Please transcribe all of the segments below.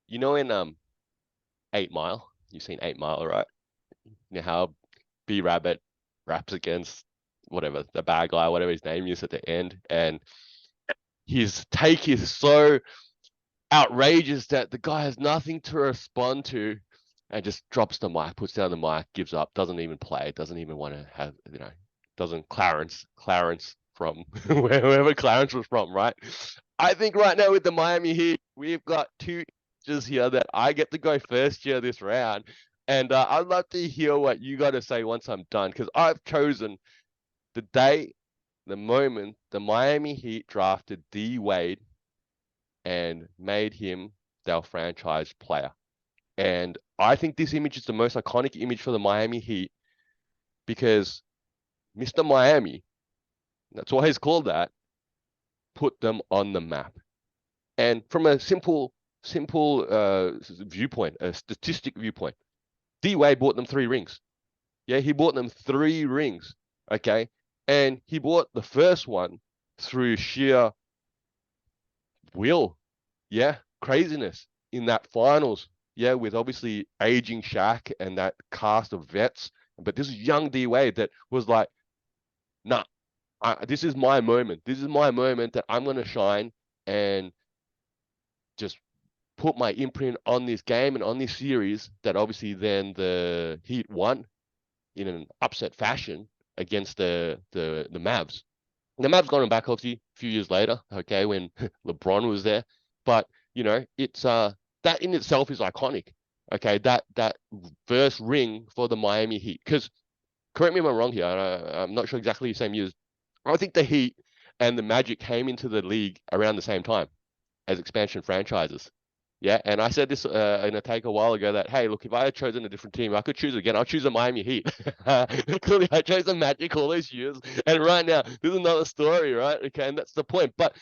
in 8 Mile, you've seen 8 Mile, right? You know how B Rabbit raps against whatever the bad guy, whatever his name is at the end, and his take is so outrageous that the guy has nothing to respond to and just drops the mic, puts down the mic, gives up, doesn't even play, doesn't even want to have, doesn't Clarence from wherever Clarence was from, right? I think right now with the Miami Heat, we've got two just here that I get to go first here this round. And I'd love to hear what you got to say once I'm done, because I've chosen the day, the moment the Miami Heat drafted D Wade and made him their franchise player. And I think this image is the most iconic image for the Miami Heat because Mr. Miami, that's why he's called that, put them on the map. And from a simple viewpoint, a statistic viewpoint, D Wade bought them 3 rings. Yeah, he bought them 3 rings. Okay. And he bought the first one through sheer will. Yeah, craziness in that finals. Yeah, with obviously aging Shaq and that cast of vets. But this is young D Wade that was like, nah, this is my moment. This is my moment that I'm going to shine and just put my imprint on this game and on this series that obviously then the Heat won in an upset fashion against the Mavs. The Mavs got him back obviously a few years later, okay, when LeBron was there. But it's that in itself is iconic. Okay, that first ring for the Miami Heat. Because correct me if I'm wrong here, I'm not sure exactly the same years. I think the Heat and the Magic came into the league around the same time as expansion franchises. Yeah, and I said this in a take a while ago that hey, look, if I had chosen a different team, I could choose again. I'll choose the Miami Heat. Clearly, I chose the Magic all those years, and right now this is another story, right? Okay, and that's the point. But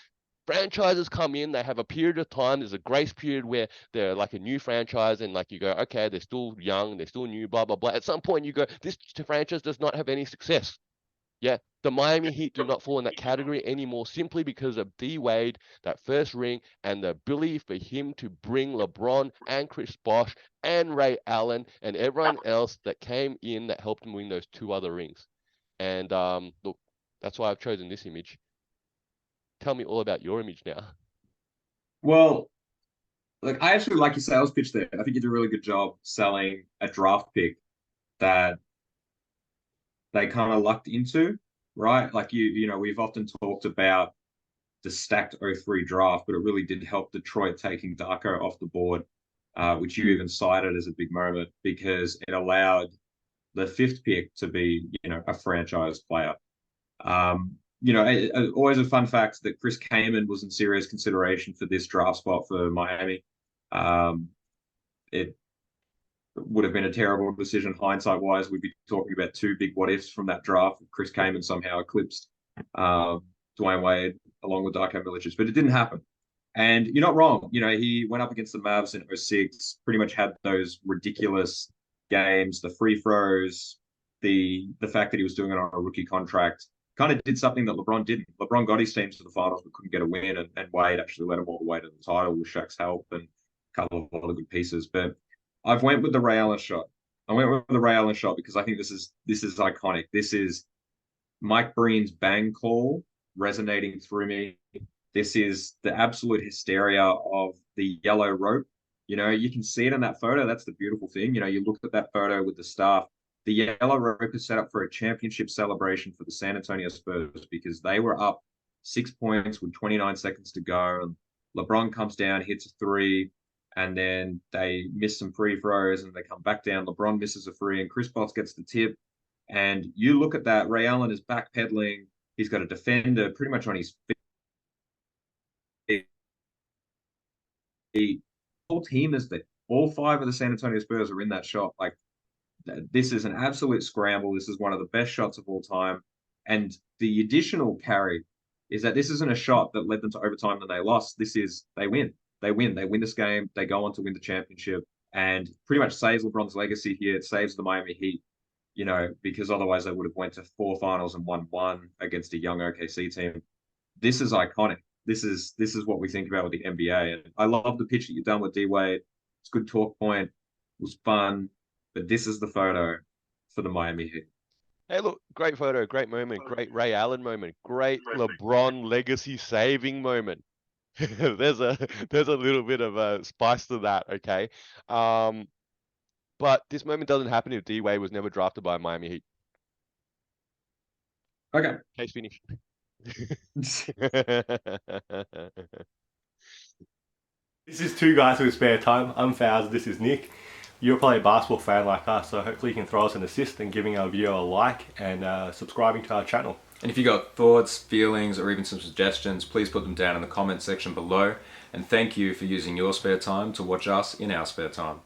franchises come in, they have a period of time. There's a grace period where they're like a new franchise, and like you go, okay, they're still young, they're still new, blah blah blah. At some point, you go, this franchise does not have any success. Yeah, the Miami Heat do not fall in that category anymore simply because of D Wade, that first ring, and the ability for him to bring LeBron and Chris Bosh and Ray Allen and everyone else that came in that helped him win those 2 other rings. And look, that's why I've chosen this image. Tell me all about your image now. Well, like I actually like your sales pitch there. I think you did a really good job selling a draft pick that they kind of lucked into, right? Like we've often talked about the stacked '03 draft, but it really did help Detroit taking Darko off the board, which you even cited as a big moment because it allowed the fifth pick to be, a franchise player. Always a fun fact that Chris Kaman was in serious consideration for this draft spot for Miami. Um, it would have been a terrible decision hindsight wise. We'd be talking about 2 big what ifs from that draft. Chris Kaman somehow eclipsed Dwayne Wade along with Darko Milicic, but it didn't happen. And you're not wrong. He went up against the Mavs in '06, pretty much had those ridiculous games, the free throws, the fact that he was doing it on a rookie contract. Kind of did something that LeBron didn't. LeBron got his team to the finals but couldn't get a win, and Wade actually led him all the way to the title with Shaq's help and a couple of other good pieces. But I've went with the Ray Allen shot. I went with the Ray Allen shot because I think this is iconic. This is Mike Breen's bang call resonating through me. This is the absolute hysteria of the yellow rope. You can see it in that photo. That's the beautiful thing. You look at that photo with the staff. The yellow rope is set up for a championship celebration for the San Antonio Spurs because they were up 6 points with 29 seconds to go. And LeBron comes down, hits a three, and then they miss some free throws and they come back down. LeBron misses a free, and Chris Bosh gets the tip. And you look at that, Ray Allen is backpedaling. He's got a defender pretty much on his feet. The whole team is there. All 5 of the San Antonio Spurs are in that shot. Like, this is an absolute scramble. This is one of the best shots of all time. And the additional carry is that this isn't a shot that led them to overtime and they lost. This is they win. They win. They win this game. They go on to win the championship and pretty much saves LeBron's legacy here. It saves the Miami Heat, because otherwise they would have went to 4 finals and won one against a young OKC team. This is iconic. This is what we think about with the NBA. And I love the pitch that you've done with D Wade. It's a good talk point. It was fun. But this is the photo for the Miami Heat. Hey, look, great photo, great moment, great Ray Allen moment, great LeBron legacy saving moment. There's a little bit of a spice to that, okay? Um, but this moment doesn't happen if D Wade was never drafted by Miami Heat. Okay. Case finished. This is Two Guys with Spare Time. I'm Fowles, this is Nick. You're probably a basketball fan like us, so hopefully you can throw us an assist and giving our video a like and subscribing to our channel. And if you got thoughts, feelings, or even some suggestions, please put them down in the comment section below. And thank you for using your spare time to watch us in our spare time.